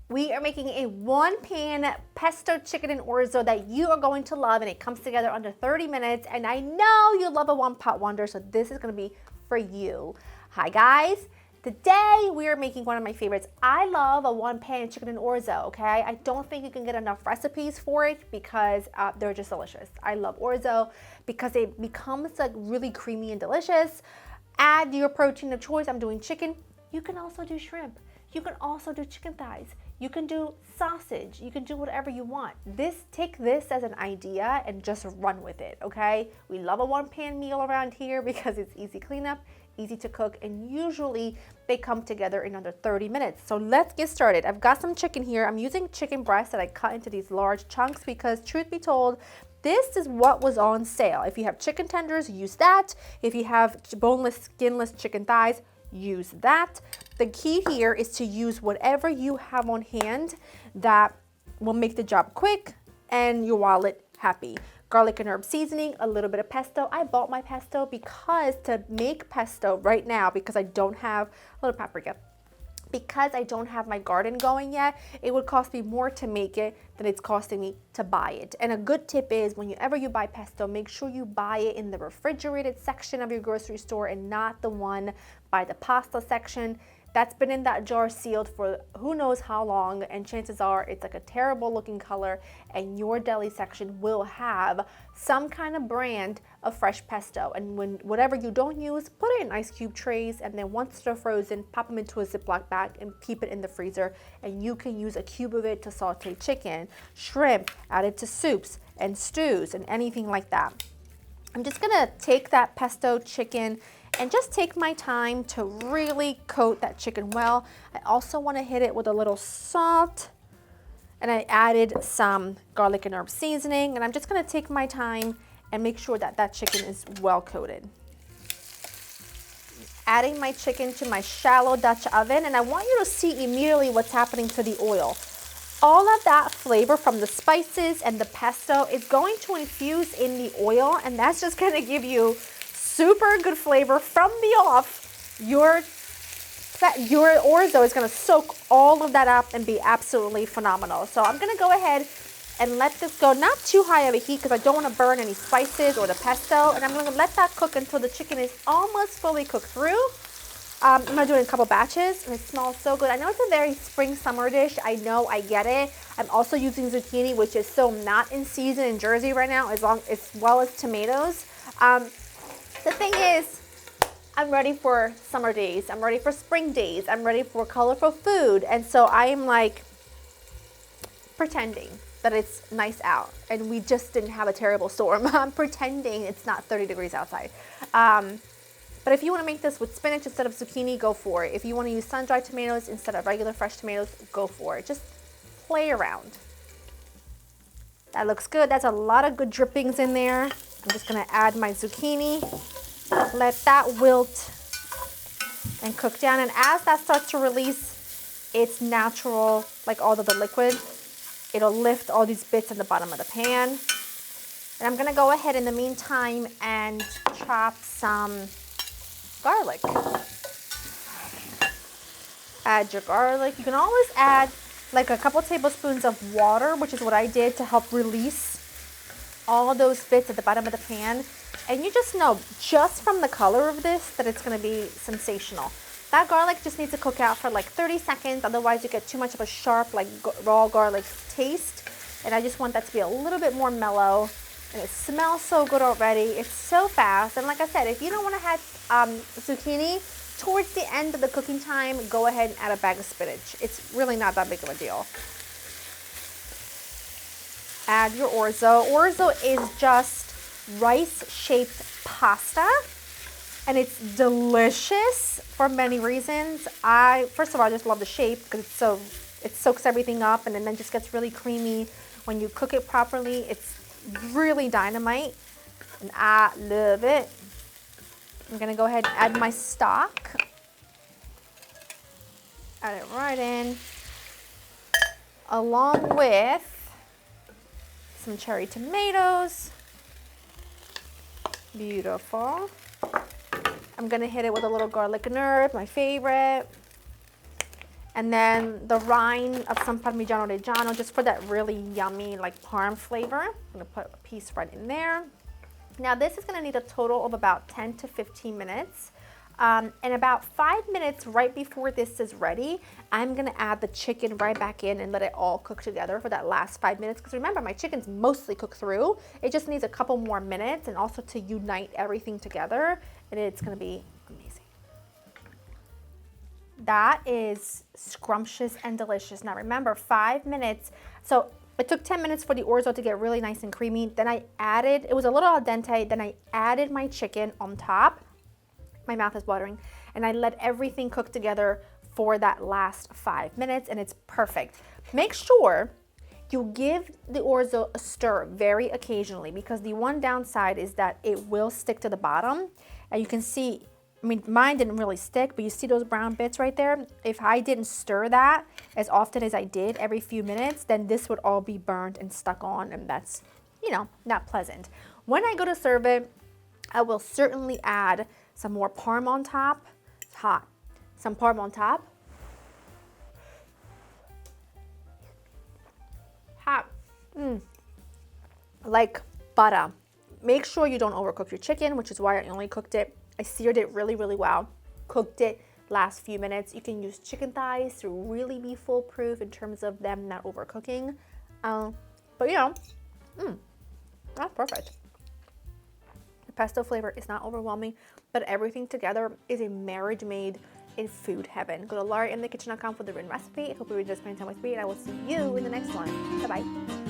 We are making a one-pan pesto chicken and orzo that you are going to love, and it comes together under 30 minutes. And I know you love a one-pot wonder, so this is going to be for you. Hi guys. Today we are making one of my favorites. I love a one-pan chicken and orzo, okay? I don't think you can get enough recipes for it because they're just delicious. I love orzo because it becomes like really creamy and delicious. Add your protein of choice. I'm doing chicken. You can also do shrimp. You can also do chicken thighs. You can do sausage. You can do whatever you want. Take this as an idea and just run with it, okay? We love a one-pan meal around here because it's easy cleanup, easy to cook, and usually they come together in under 30 minutes. So let's get started. I've got some chicken here. I'm using chicken breast that I cut into these large chunks because, truth be told, this is what was on sale. If you have chicken tenders, use that. If you have boneless, skinless chicken thighs, use that. The key here is to use whatever you have on hand that will make the job quick and your wallet happy. Garlic and herb seasoning, a little bit of pesto. I bought my pesto because to make pesto right now, because I don't have a little paprika, because I don't have my garden going yet, it would cost me more to make it than it's costing me to buy it. And a good tip is whenever you buy pesto, make sure you buy it in the refrigerated section of your grocery store and not the one by the pasta section. That's been in that jar sealed for who knows how long, and chances are it's like a terrible looking color, and your deli section will have some kind of brand of fresh pesto. And whatever you don't use, put it in ice cube trays, and then once they're frozen, pop them into a Ziploc bag and keep it in the freezer, and you can use a cube of it to saute chicken, shrimp, add it to soups and stews and anything like that. I'm just gonna take that pesto chicken and just take my time to really coat that chicken well. I also want to hit it with a little salt, and I added some garlic and herb seasoning, and I'm just going to take my time and make sure that that chicken is well coated. Adding my chicken to my shallow Dutch oven, and I want you to see immediately what's happening to the oil. All of that flavor from the spices and the pesto is going to infuse in the oil, and that's just going to give you super good flavor from the off. Your orzo is going to soak all of that up and be absolutely phenomenal. So I'm going to go ahead and let this go not too high of a heat because I don't want to burn any spices or the pesto, and I'm going to let that cook until the chicken is almost fully cooked through. I'm going to do it in a couple batches, and it smells so good. I know it's a very spring summer dish. I know, I get it. I'm also using zucchini, which is so not in season in Jersey right now, as well as tomatoes. The thing is, I'm ready for summer days. I'm ready for spring days. I'm ready for colorful food. And so I am like pretending that it's nice out and we just didn't have a terrible storm. I'm pretending it's not 30 degrees outside. But if you want to make this with spinach instead of zucchini, go for it. If you want to use sun-dried tomatoes instead of regular fresh tomatoes, go for it. Just play around. That looks good. That's a lot of good drippings in there. I'm just going to add my zucchini. Let that wilt and cook down, and as that starts to release its natural, like all of the liquid, it'll lift all these bits in the bottom of the pan. And I'm gonna go ahead in the meantime and chop some garlic. Add your garlic. You can always add like a couple tablespoons of water, which is what I did to help release all those bits at the bottom of the pan. And you just know, just from the color of this, that it's gonna be sensational. That garlic just needs to cook out for like 30 seconds, otherwise you get too much of a sharp, like raw garlic taste. And I just want that to be a little bit more mellow. And it smells so good already. It's so fast. And like I said, if you don't wanna have zucchini, towards the end of the cooking time, go ahead and add a bag of spinach. It's really not that big of a deal. Add your orzo. Orzo is just rice-shaped pasta, and it's delicious for many reasons. First of all, I just love the shape because it soaks everything up, and then just gets really creamy when you cook it properly. It's really dynamite, and I love it. I'm gonna go ahead and add my stock. Add it right in, along with some cherry tomatoes. Beautiful. I'm gonna hit it with a little garlic and herb, my favorite. And then the rind of some Parmigiano Reggiano, just for that really yummy like parm flavor. I'm gonna put a piece right in there. Now this is gonna need a total of about 10 to 15 minutes. And about 5 minutes right before this is ready, I'm gonna add the chicken right back in and let it all cook together for that last 5 minutes. Because remember, my chicken's mostly cooked through. It just needs a couple more minutes and also to unite everything together. And it's gonna be amazing. That is scrumptious and delicious. Now remember, 5 minutes. So it took 10 minutes for the orzo to get really nice and creamy. Then I added, it was a little al dente, then I added my chicken on top. My mouth is watering. And I let everything cook together for that last 5 minutes, and it's perfect. Make sure you give the orzo a stir very occasionally, because the one downside is that it will stick to the bottom. And you can see, I mean, mine didn't really stick, but you see those brown bits right there? If I didn't stir that as often as I did every few minutes, then this would all be burnt and stuck on, and that's, you know, not pleasant. When I go to serve it, I will certainly add some more parm on top. It's hot. Some parm on top. Hot. Like butter. Make sure you don't overcook your chicken, which is why I only cooked it. I seared it really, really well. Cooked it last few minutes. You can use chicken thighs to really be foolproof in terms of them not overcooking. But you know, that's perfect. The pesto flavor is not overwhelming, but everything together is a marriage made in food heaven. Go to LauraInTheKitchen.com for the written recipe. I hope you enjoyed spending time with me, and I will see you in the next one. Bye-bye.